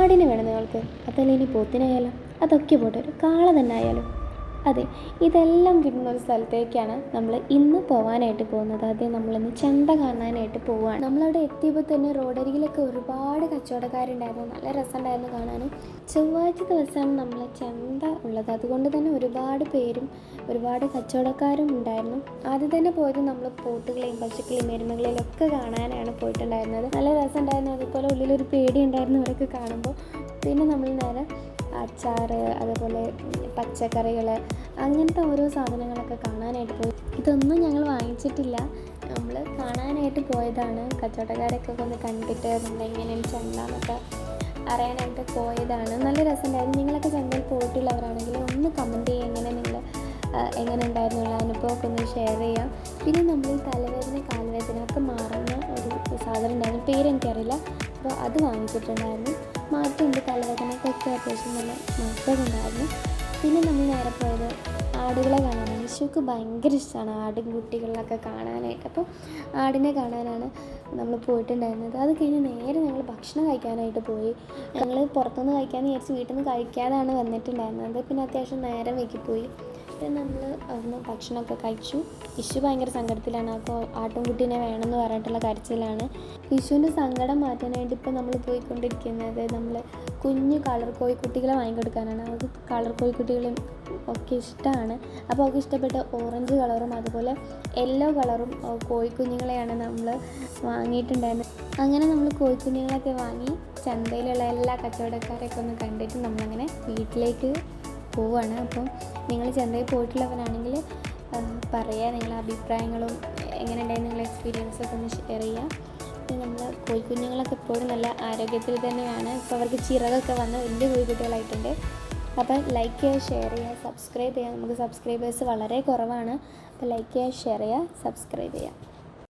ആടിനെ വേണം നിങ്ങൾക്ക്, അതല്ല ഇനി പോത്തിനായാലും, അതൊക്കെ പോട്ടെ ഒരു കാള തന്നെ ആയാലും. അതെ, ഇതെല്ലാം കിട്ടുന്ന ഒരു സ്ഥലത്തേക്കാണ് നമ്മൾ ഇന്ന് പോകാനായിട്ട് പോകുന്നത്. ആദ്യം നമ്മളിന്ന് ചന്ത കാണാനായിട്ട് പോവുകയാണ്. നമ്മളവിടെ എത്തിയപ്പോൾ തന്നെ റോഡരികിലൊക്കെ ഒരുപാട് കച്ചവടക്കാരുണ്ടായിരുന്നു. നല്ല രസമുണ്ടായിരുന്നു കാണാൻ. ചൊവ്വാഴ്ച ദിവസമാണ് നമ്മൾ ചന്ത ഉള്ളത്, അതുകൊണ്ട് തന്നെ ഒരുപാട് പേരും ഒരുപാട് കച്ചവടക്കാരും ഉണ്ടായിരുന്നു. ആദ്യം തന്നെ പോയത് നമ്മൾ പോത്തുകളെയും പശുക്കളെയും എരുമകളെയും ഒക്കെ കാണാനാണ് പോയിട്ടുണ്ടായിരുന്നത്. നല്ല രസമുണ്ടായിരുന്നു. അതുപോലെ ഉള്ളിലൊരു പേടി ഉണ്ടായിരുന്നു അവരൊക്കെ കാണുമ്പോൾ. പിന്നെ നമ്മൾ നേരെ അച്ചാർ, അതുപോലെ പച്ചക്കറികൾ, അങ്ങനത്തെ ഓരോ സാധനങ്ങളൊക്കെ കാണാനായിട്ട് പോയി. ഇതൊന്നും ഞങ്ങൾ വാങ്ങിച്ചിട്ടില്ല, നമ്മൾ കാണാനായിട്ട് പോയതാണ്. കച്ചവടക്കാരൊക്കെ ഒന്ന് കണ്ടിട്ട് നമ്മളെങ്ങനെയാണ് ചന്ത അറിയാനായിട്ട് പോയതാണ്. നല്ല രസമുണ്ടായിരുന്നു. നിങ്ങളൊക്കെ ചന്തയിൽ പോയിട്ടുള്ളവരാണെങ്കിൽ ഒന്ന് കമൻറ്റ് ചെയ്യുക, എങ്ങനെ ഉണ്ടായിരുന്നുള്ള അനുഭവമൊക്കെ ഒന്ന് ഷെയർ ചെയ്യാം. പിന്നെ നമ്മൾ ഈ തലവേദന കാൽവേദന ഒക്കെ മാറുന്ന ഒരു സാധനം ഉണ്ടായിരുന്നു, പേരെനിക്കറിയില്ല. അപ്പോൾ അത് വാങ്ങിച്ചിട്ടുണ്ടായിരുന്നു. മാറ്റമുണ്ട്, തലവേദനക്കൊക്കെ അത്യാവശ്യം നല്ല മാറ്റമുണ്ടായിരുന്നു. പിന്നെ നമ്മൾ നേരെ പോയത് ആടുകളെ കാണാനാണ്. വിഷുക്ക് ഭയങ്കര ഇഷ്ടമാണ് ആടും കുട്ടികളിലൊക്കെ കാണാനായിട്ട്. അപ്പോൾ ആടിനെ കാണാനാണ് നമ്മൾ പോയിട്ടുണ്ടായിരുന്നത്. അത് കഴിഞ്ഞ് നേരെ ഞങ്ങൾ ഭക്ഷണം കഴിക്കാനായിട്ട് പോയി. ഞങ്ങൾ പുറത്തുനിന്ന് കഴിക്കാമെന്ന് വിചാരിച്ച് വീട്ടിൽ നിന്ന് കഴിക്കാതാണ് വന്നിട്ടുണ്ടായിരുന്നത്. പിന്നെ അത്യാവശ്യം നേരം വൈകിപ്പോയി. പിന്നെ നമ്മൾ അവിടുന്ന് ഭക്ഷണമൊക്കെ കഴിച്ചു. വിഷു ഭയങ്കര സങ്കടത്തിലാണ്. അപ്പോൾ ആട്ടുംകുട്ടീനെ വേണമെന്ന് പറഞ്ഞിട്ടുള്ള കരച്ചിലാണ്. വിഷുവിൻ്റെ സങ്കടം മാറ്റാനായിട്ട് ഇപ്പോൾ നമ്മൾ പോയിക്കൊണ്ടിരിക്കുന്നത് നമ്മൾ കുഞ്ഞു കളർ കോഴിക്കുട്ടികളെ വാങ്ങിക്കൊടുക്കാനാണ്. അത് കളർ കോഴിക്കുട്ടികളും ഒക്കെ ഇഷ്ടമാണ്. അപ്പോൾ അവർക്ക് ഇഷ്ടപ്പെട്ട ഓറഞ്ച് കളറും അതുപോലെ യെല്ലോ കളറും കോഴിക്കുഞ്ഞുങ്ങളെയാണ് നമ്മൾ വാങ്ങിയിട്ടുണ്ടായിരുന്നത്. അങ്ങനെ നമ്മൾ കോഴിക്കുഞ്ഞുങ്ങളൊക്കെ വാങ്ങി ചന്തയിലുള്ള എല്ലാ കച്ചവടക്കാരെയൊക്കെ ഒന്ന് കണ്ടിട്ട് നമ്മളങ്ങനെ വീട്ടിലേക്ക് പോവുകയാണ്. അപ്പം നിങ്ങൾ ചന്തയിൽ പോയിട്ടുള്ളവരാണെങ്കിൽ പറയുക, നിങ്ങളുടെ അഭിപ്രായങ്ങളും എങ്ങനെ ഉണ്ടായിരുന്നു നിങ്ങളുടെ എക്സ്പീരിയൻസൊക്കെ ഒന്ന് ഷെയർ ചെയ്യുക. പിന്നെ നമ്മൾ കോഴിക്കുഞ്ഞുങ്ങളൊക്കെ എപ്പോഴും നല്ല ആരോഗ്യത്തിൽ തന്നെയാണ്. ഇപ്പോൾ അവർക്ക് ചിറകൊക്കെ വന്ന് വലിയ കോഴിക്കുട്ടികളായിട്ടുണ്ട്. അപ്പം ലൈക്ക് ചെയ്യുക, ഷെയർ ചെയ്യുക, സബ്സ്ക്രൈബ് ചെയ്യുക. നമുക്ക് സബ്സ്ക്രൈബേഴ്സ് വളരെ കുറവാണ്. അപ്പോൾ ലൈക്ക് ചെയ്യുക, ഷെയർ ചെയ്യുക, സബ്സ്ക്രൈബ് ചെയ്യുക.